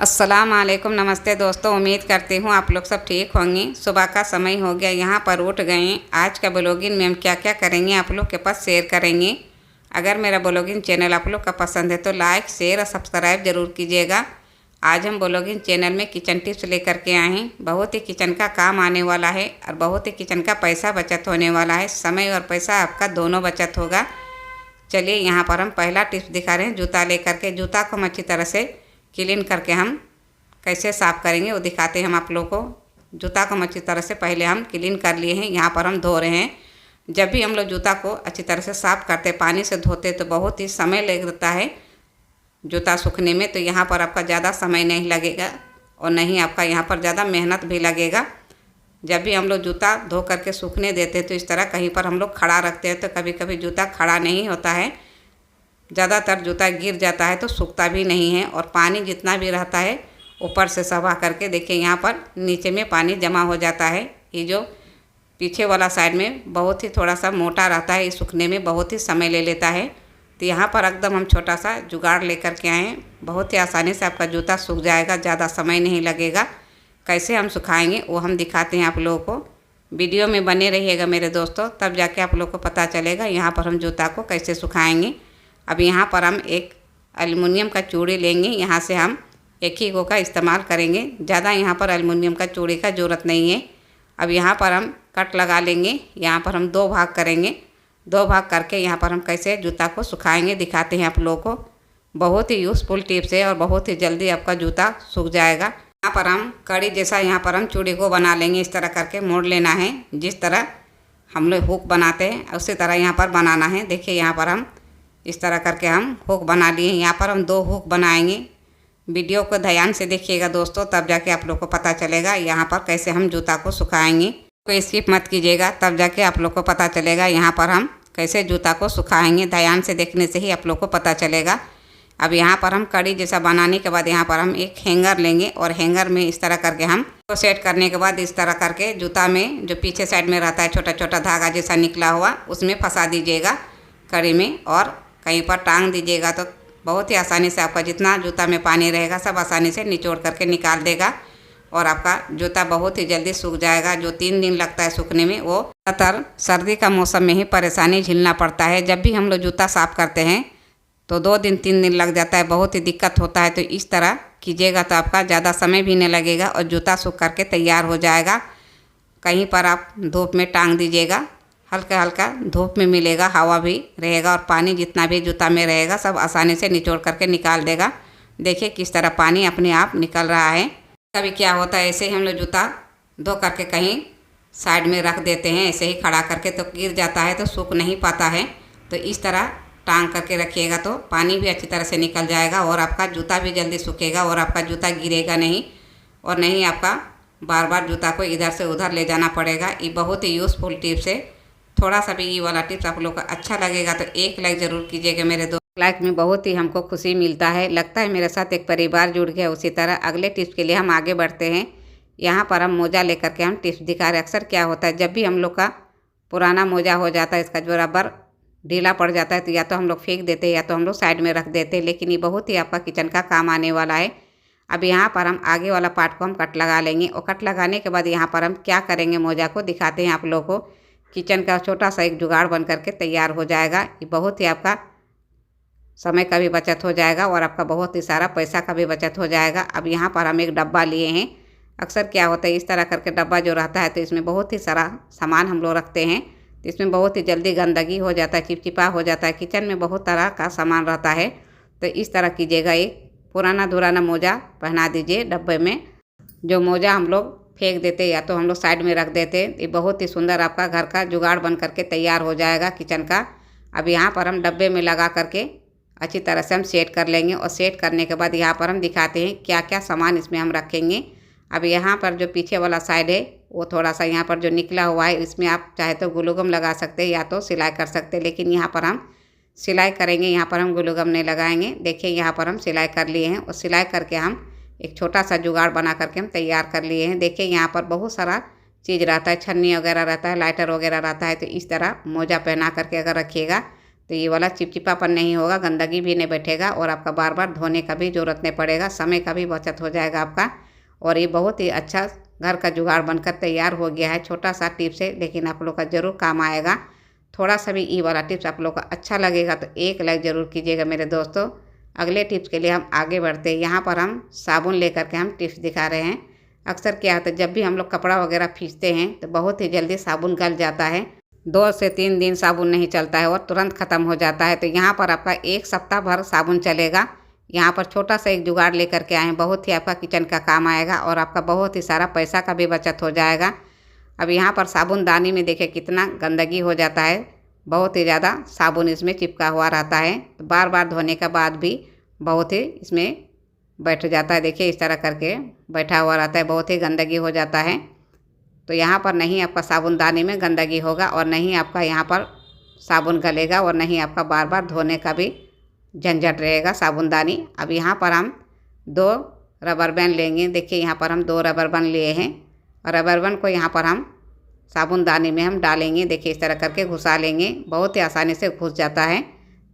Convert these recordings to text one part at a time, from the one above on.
अस्सलाम वालेकुम, नमस्ते दोस्तों। उम्मीद करती हूँ आप लोग सब ठीक होंगे। सुबह का समय हो गया, यहाँ पर उठ गए। आज का ब्लॉगिंग में हम क्या क्या करेंगे आप लोग के पास शेयर करेंगे। अगर मेरा ब्लॉगिंग चैनल आप लोग का पसंद है तो लाइक शेयर और सब्सक्राइब ज़रूर कीजिएगा। आज हम ब्लॉगिंग चैनल में किचन टिप्स लेकर के आए हैं। बहुत ही किचन का काम आने वाला है और बहुत ही किचन का पैसा बचत होने वाला है। समय और पैसा आपका दोनों बचत होगा। चलिए यहाँ पर हम पहला टिप्स दिखा रहे हैं। जूता लेकर के जूता को हम अच्छी तरह से क्लीन करके हम कैसे साफ़ करेंगे वो दिखाते हैं हम आप लोगों को। जूता को हम अच्छी तरह से पहले हम क्लीन कर लिए हैं। यहाँ पर हम धो रहे हैं। जब भी हम लोग जूता को अच्छी तरह से साफ़ करते पानी से धोते तो बहुत ही समय लगता है जूता सूखने में। तो यहाँ पर आपका ज़्यादा समय नहीं लगेगा और नहीं आपका यहाँ पर ज़्यादा मेहनत भी लगेगा। जब भी हम लोग जूता धो करके सूखने देते तो इस तरह कहीं पर हम लोग खड़ा रखते हैं तो कभी कभी जूता खड़ा नहीं होता है। ज़्यादातर जूता गिर जाता है तो सूखता भी नहीं है और पानी जितना भी रहता है ऊपर से सफा करके देखिए यहाँ पर नीचे में पानी जमा हो जाता है। ये जो पीछे वाला साइड में बहुत ही थोड़ा सा मोटा रहता है, ये सूखने में बहुत ही समय ले लेता है। तो यहाँ पर एकदम हम छोटा सा जुगाड़ लेकर के आए हैं। बहुत ही आसानी से आपका जूता सूख जाएगा, ज़्यादा समय नहीं लगेगा। कैसे हम सुखाएंगे वो हम दिखाते हैं आप लोगों को। वीडियो में बने रहिएगा मेरे दोस्तों, तब जाके आप लोग को पता चलेगा यहाँ पर हम जूता को कैसे सुखाएंगे। अब यहाँ पर हम एक एल्युमिनियम का चूड़ी लेंगे। यहाँ से हम एक ही गो का इस्तेमाल करेंगे, ज़्यादा यहाँ पर एल्युमिनियम का चूड़ी का ज़रूरत नहीं है। अब यहाँ पर हम कट लगा लेंगे। यहाँ पर हम 2 भाग करेंगे। 2 भाग करके यहाँ पर हम कैसे जूता को सुखाएंगे दिखाते हैं आप लोगों को। बहुत ही यूज़फुल टिप्स है और बहुत ही जल्दी आपका जूता सूख जाएगा। यहाँ पर हम कड़ी जैसा यहाँ पर हम चूड़ी को बना लेंगे। इस तरह करके मोड़ लेना है, जिस तरह हम लोग हुक बनाते हैं उसी तरह यहाँ पर बनाना है। देखिए यहाँ पर हम इस तरह करके हम हुक बना लिए। यहाँ पर हम 2 हुक बनाएंगे। वीडियो को ध्यान से देखिएगा दोस्तों, तब जाके आप लोग को पता चलेगा यहाँ पर कैसे हम जूता को सुखाएंगे। कोई स्किप मत कीजिएगा, तब जाके आप लोग को पता चलेगा यहाँ पर हम कैसे जूता को सुखाएंगे। ध्यान से देखने से ही आप लोग को पता चलेगा। अब यहाँ पर हम कड़ी जैसा बनाने के बाद यहाँ पर हम एक हैंगर लेंगे और हैंगर में इस तरह करके हम तो सेट करने के बाद इस तरह करके जूता में जो पीछे साइड में रहता है छोटा छोटा धागा जैसा निकला हुआ उसमें फंसा दीजिएगा कड़ी में और कहीं पर टांग दीजिएगा। तो बहुत ही आसानी से आपका जितना जूता में पानी रहेगा सब आसानी से निचोड़ करके निकाल देगा और आपका जूता बहुत ही जल्दी सूख जाएगा। जो 3 दिन लगता है सूखने में वो ज़्यादातर सर्दी का मौसम में ही परेशानी झेलना पड़ता है। जब भी हम लोग जूता साफ़ करते हैं तो 2 दिन 3 दिन लग जाता है, बहुत ही दिक्कत होता है। तो इस तरह कीजिएगा तो आपका ज़्यादा समय भी नहीं लगेगा और जूता सूख करके तैयार हो जाएगा। कहीं पर आप धूप में टांग दीजिएगा, हल्का हल्का धूप में मिलेगा, हवा भी रहेगा और पानी जितना भी जूता में रहेगा सब आसानी से निचोड़ करके निकाल देगा। देखिए किस तरह पानी अपने आप निकल रहा है। कभी क्या होता है ऐसे ही हम लोग जूता धो करके कहीं साइड में रख देते हैं, ऐसे ही खड़ा करके तो गिर जाता है तो सूख नहीं पाता है। तो इस तरह टांग करके रखिएगा तो पानी भी अच्छी तरह से निकल जाएगा और आपका जूता भी जल्दी सूखेगा और आपका जूता गिरेगा नहीं और नहीं आपका बार बार जूता को इधर से उधर ले जाना पड़ेगा। ये बहुत ही यूज़फुल टिप्स है। थोड़ा सा भी ये वाला टिप्स आप लोग को अच्छा लगेगा तो एक लाइक ज़रूर कीजिएगा मेरे दोस्त। लाइक में बहुत ही हमको खुशी मिलता है, लगता है मेरे साथ एक परिवार जुड़ गया। उसी तरह अगले टिप्स के लिए हम आगे बढ़ते हैं। यहाँ पर हम मोजा लेकर के हम टिप्स दिखा रहे हैं। अक्सर क्या होता है जब भी हम लोग का पुराना मोजा हो जाता है, इसका जो रबर ढीला पड़ जाता है तो या तो हम लोग फेंक देते हैं या तो हम लोग साइड में रख देते हैं। लेकिन ये बहुत ही आपका किचन का काम आने वाला है। अब यहाँ पर हम आगे वाला पार्ट को हम कट लगा लेंगे और कट लगाने के बाद यहाँ पर हम क्या करेंगे मोजा को दिखाते हैं आप लोगों को। किचन का छोटा सा एक जुगाड़ बन करके तैयार हो जाएगा। ये बहुत ही आपका समय का भी बचत हो जाएगा और आपका बहुत ही सारा पैसा का भी बचत हो जाएगा। अब यहाँ पर हम एक डब्बा लिए हैं। अक्सर क्या होता है इस तरह करके डब्बा जो रहता है तो इसमें बहुत ही सारा सामान हम लोग रखते हैं तो इसमें बहुत ही जल्दी गंदगी हो जाता है, चिपचिपा हो जाता है। किचन में बहुत तरह का सामान रहता है तो इस तरह कीजिएगा। एक पुराना धुराना मोजा पहना दीजिए डब्बे में। जो मोजा हम लोग फेंक देते या तो हम लोग साइड में रख देते, ये बहुत ही सुंदर आपका घर का जुगाड़ बन करके तैयार हो जाएगा किचन का। अब यहाँ पर हम डब्बे में लगा करके अच्छी तरह से हम सेट कर लेंगे और सेट करने के बाद यहाँ पर हम दिखाते हैं क्या क्या सामान इसमें हम रखेंगे। अब यहाँ पर जो पीछे वाला साइड है वो थोड़ा सा यहाँ पर जो निकला हुआ है इसमें आप चाहे तो ग्लूगम लगा सकते हैं या तो सिलाई कर सकते हैं, लेकिन यहाँ पर हम सिलाई करेंगे। यहाँ पर हम ग्लूगम नहीं लगाएंगे। देखिए यहाँ पर हम सिलाई कर लिए हैं और सिलाई करके हम एक छोटा सा जुगाड़ बना करके हम तैयार कर लिए हैं। देखिए यहाँ पर बहुत सारा चीज़ रहता है, छन्नी वगैरह रहता है, लाइटर वगैरह रहता है। तो इस तरह मोजा पहना करके अगर रखिएगा तो ये वाला चिपचिपापन नहीं होगा, गंदगी भी नहीं बैठेगा और आपका बार बार धोने का भी ज़रूरत नहीं पड़ेगा, समय का भी बचत हो जाएगा आपका। और ये बहुत ही अच्छा घर का जुगाड़ बनकर तैयार हो गया है। छोटा सा टिप्स है लेकिन आप लोग का ज़रूर काम आएगा। थोड़ा सा भी ये वाला टिप्स आप लोग का अच्छा लगेगा तो एक लाइक ज़रूर कीजिएगा मेरे दोस्तों। अगले टिप्स के लिए हम आगे बढ़ते हैं। यहाँ पर हम साबुन लेकर के हम टिप्स दिखा रहे हैं। अक्सर क्या होता है, जब भी हम लोग कपड़ा वगैरह खींचते हैं तो बहुत ही जल्दी साबुन गल जाता है। 2 से 3 दिन साबुन नहीं चलता है और तुरंत ख़त्म हो जाता है। तो यहाँ पर आपका 1 सप्ताह भर साबुन चलेगा। यहाँ पर छोटा सा एक जुगाड़ लेकर के आए हैं, बहुत ही आपका किचन का काम आएगा और आपका बहुत ही सारा पैसा का भी बचत हो जाएगा। अब यहाँ पर साबुनदानी में देखिए कितना गंदगी हो जाता है, बहुत ही ज़्यादा साबुन इसमें चिपका हुआ रहता है। तो बार बार धोने के बाद भी बहुत ही इसमें बैठ जाता है। देखिए इस तरह करके बैठा हुआ रहता है, बहुत ही गंदगी हो जाता है। तो यहाँ पर नहीं आपका साबुनदानी में गंदगी होगा और नहीं आपका यहाँ पर साबुन गलेगा और नहीं आपका बार बार धोने का भी झंझट रहेगा साबुनदानी। अब यहाँ पर हम 2 रबर बैंड लेंगे। देखिए यहाँ पर हम 2 रबर बैंड लिए हैं और रबर बैंड को यहाँ पर हम साबुनदानी में हम डालेंगे। देखिए इस तरह करके घुसा लेंगे, बहुत ही आसानी से घुस जाता है।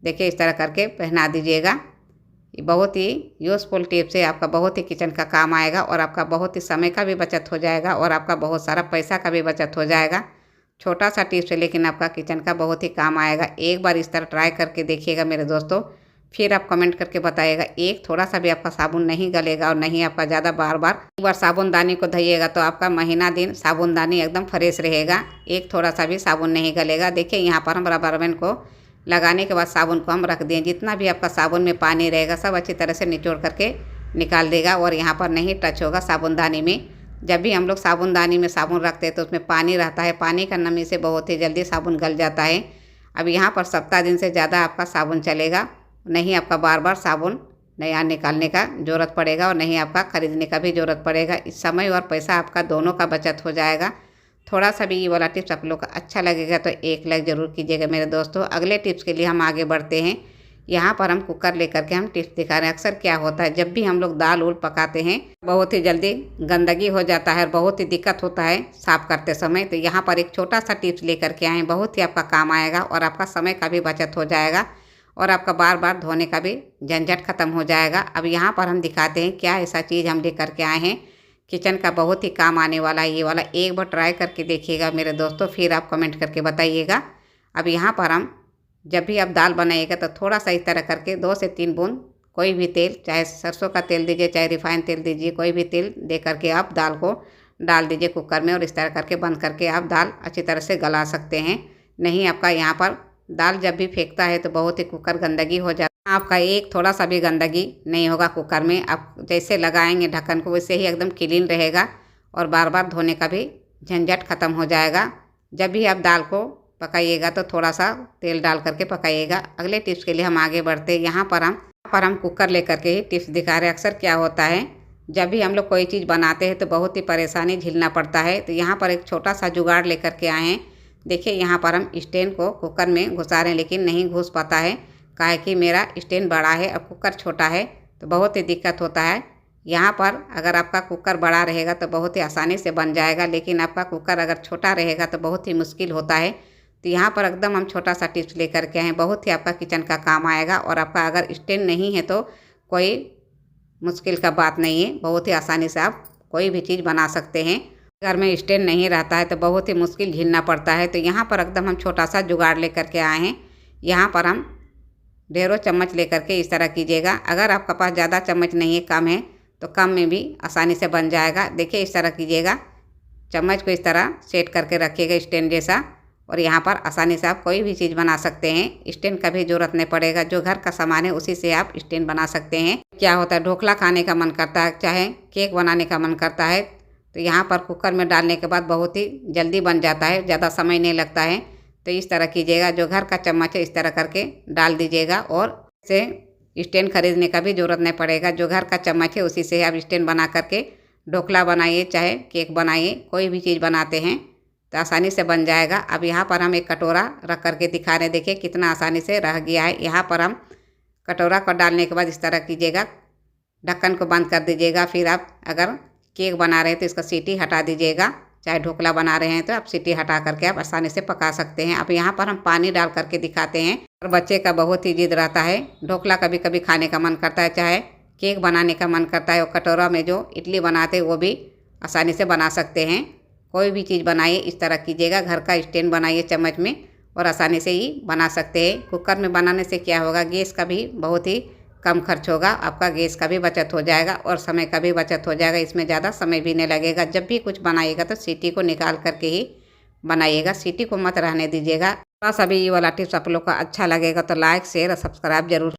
देखिए इस तरह करके पहना दीजिएगा। ये बहुत ही यूज़फुल टिप्स है, आपका बहुत ही किचन का काम आएगा और आपका बहुत ही समय का भी बचत हो जाएगा और आपका बहुत सारा पैसा का भी बचत हो जाएगा। छोटा सा टिप्स है लेकिन आपका किचन का बहुत ही काम आएगा। एक बार इस तरह ट्राई करके देखिएगा मेरे दोस्तों, फिर आप कमेंट करके बताइएगा। एक थोड़ा सा भी आपका साबुन नहीं गलेगा और नहीं आपका ज़्यादा बार बार एक बार साबुनदानी को धोइएगा तो आपका महीना दिन साबुनदानी एकदम फ्रेश रहेगा। एक थोड़ा सा भी साबुन नहीं गलेगा। देखिए यहाँ पर हम रबर बैंड को लगाने के बाद साबुन को हम रख दें। जितना भी आपका साबुन में पानी रहेगा सब अच्छी तरह से निचोड़ करके निकाल देगा और यहाँ पर नहीं टच होगा साबुनदानी में। जब भी हम लोग साबुनदानी में साबुन रखते हैं तो उसमें पानी रहता है, पानी का नमी से बहुत ही जल्दी साबुन गल जाता है। अब यहाँ पर 7 दिन से ज़्यादा आपका साबुन चलेगा, नहीं आपका बार बार साबुन नया निकालने का ज़रूरत पड़ेगा और नहीं आपका ख़रीदने का भी ज़रूरत पड़ेगा। इस समय और पैसा आपका दोनों का बचत हो जाएगा। थोड़ा सा भी ये वाला टिप्स आप लोग का अच्छा लगेगा तो एक लाइक ज़रूर कीजिएगा मेरे दोस्तों। अगले टिप्स के लिए हम आगे बढ़ते हैं। यहाँ पर हम कुकर लेकर के हम टिप्स दिखा रहे हैं। अक्सर क्या होता है, जब भी हम लोग दाल उल पकाते हैं बहुत ही जल्दी गंदगी हो जाता है और बहुत ही दिक्कत होता है साफ़ करते समय। तो यहाँ पर एक छोटा सा टिप्स लेकर के आए हैं, बहुत ही आपका काम आएगा और आपका समय का भी बचत हो जाएगा और आपका बार बार धोने का भी झंझट ख़त्म हो जाएगा। अब यहाँ पर हम दिखाते हैं क्या ऐसा चीज़ हम लेकर के आए हैं, किचन का बहुत ही काम आने वाला है ये वाला। एक बार ट्राई करके देखिएगा मेरे दोस्तों, फिर आप कमेंट करके बताइएगा। अब यहाँ पर हम जब भी आप दाल बनाइएगा तो थोड़ा सा इस तरह करके 2 से 3 बूंद कोई भी तेल, चाहे सरसों का तेल दीजिए चाहे रिफाइंड तेल दीजिए, कोई भी तेल दे करके आप दाल को डाल दीजिए कुकर में और इस तरह करके बंद करके आप दाल अच्छी तरह से गला सकते हैं। नहीं आपका यहाँ पर दाल जब भी फेंकता है तो बहुत ही कुकर गंदगी हो जाता है। आपका एक थोड़ा सा भी गंदगी नहीं होगा कुकर में। आप जैसे लगाएंगे ढक्कन को वैसे ही एकदम क्लीन रहेगा और बार बार धोने का भी झंझट ख़त्म हो जाएगा। जब भी आप दाल को पकाइएगा तो थोड़ा सा तेल डाल करके पकाइएगा। अगले टिप्स के लिए हम आगे बढ़ते हैं। यहाँ पर हम कुकर लेकर के ही टिप्स दिखा रहे हैं। अक्सर क्या होता है, जब भी हम लोग कोई चीज़ बनाते हैं तो बहुत ही परेशानी झेलना पड़ता है। तो यहाँ पर एक छोटा सा जुगाड़ लेकर के आए हैं। देखिए यहाँ पर हम स्टैंड को कुकर में घुसा रहे हैं लेकिन नहीं घुस पाता है, काहे कि मेरा स्टैंड बड़ा है और कुकर छोटा है तो बहुत ही दिक्कत होता है। यहाँ पर अगर आपका कुकर बड़ा रहेगा तो बहुत ही आसानी से बन जाएगा, लेकिन आपका कुकर अगर छोटा रहेगा तो बहुत ही मुश्किल होता है। तो यहाँ पर एकदम हम छोटा सा टिप्स लेकर के आए, बहुत ही आपका किचन का काम आएगा और आपका अगर स्टैंड नहीं है तो कोई मुश्किल का बात नहीं है, बहुत ही आसानी से आप कोई भी चीज़ बना सकते हैं। घर में स्टैंड नहीं रहता है तो बहुत ही मुश्किल झेलना पड़ता है। तो यहाँ पर एकदम हम छोटा सा जुगाड़ लेकर के आए हैं। यहाँ पर हम ढेरों चम्मच लेकर के इस तरह कीजिएगा। अगर आपके पास ज़्यादा चम्मच नहीं है, कम है, तो कम में भी आसानी से बन जाएगा। देखिए इस तरह कीजिएगा, चम्मच को इस तरह सेट करके रखिएगा स्टैंड जैसा और यहाँ पर आसानी से आप कोई भी चीज़ बना सकते हैं। स्टैंड का भी ज़रूरत नहीं पड़ेगा, जो घर का सामान है उसी से आप स्टैंड बना सकते हैं। क्या होता है, ढोकला खाने का मन करता है, चाहे केक बनाने का मन करता है, तो यहाँ पर कुकर में डालने के बाद बहुत ही जल्दी बन जाता है, ज़्यादा समय नहीं लगता है। तो इस तरह कीजिएगा, जो घर का चम्मच है इस तरह करके डाल दीजिएगा और इसे स्टैंड खरीदने का भी ज़रूरत नहीं पड़ेगा। जो घर का चम्मच है उसी से आप स्टैंड बना करके ढोकला बनाइए चाहे केक बनाइए, कोई भी चीज़ बनाते हैं तो आसानी से बन जाएगा। अब यहाँ पर हम एक कटोरा रख करके दिखा रहे हैं, देखिए कितना आसानी से रह गया है। यहाँ पर हम कटोरा को डालने के बाद इस तरह कीजिएगा, ढक्कन को बंद कर दीजिएगा। फिर आप अगर केक बना रहे हैं तो इसका सीटी हटा दीजिएगा चाहे ढोकला बना रहे हैं तो आप सीटी हटा करके आप आसानी से पका सकते हैं। अब यहाँ पर हम पानी डाल करके दिखाते हैं। और बच्चे का बहुत ही जिद रहता है, ढोकला कभी कभी खाने का मन करता है, चाहे केक बनाने का मन करता है। और कटोरा में जो इडली बनाते हैं वो भी आसानी से बना सकते हैं। कोई भी चीज़ बनाइए इस तरह कीजिएगा, घर का स्टैंड बनाइए चम्मच में और आसानी से ही बना सकते हैं। कुकर में बनाने से क्या होगा, गैस का भी बहुत ही कम खर्च होगा, आपका गैस का भी बचत हो जाएगा और समय का भी बचत हो जाएगा। इसमें ज़्यादा समय भी नहीं लगेगा। जब भी कुछ बनाइएगा तो सीटी को निकाल करके ही बनाइएगा, सीटी को मत रहने दीजिएगा। बस अभी ये वाला टिप्स आप लोग का अच्छा लगेगा तो लाइक शेयर और सब्सक्राइब जरूर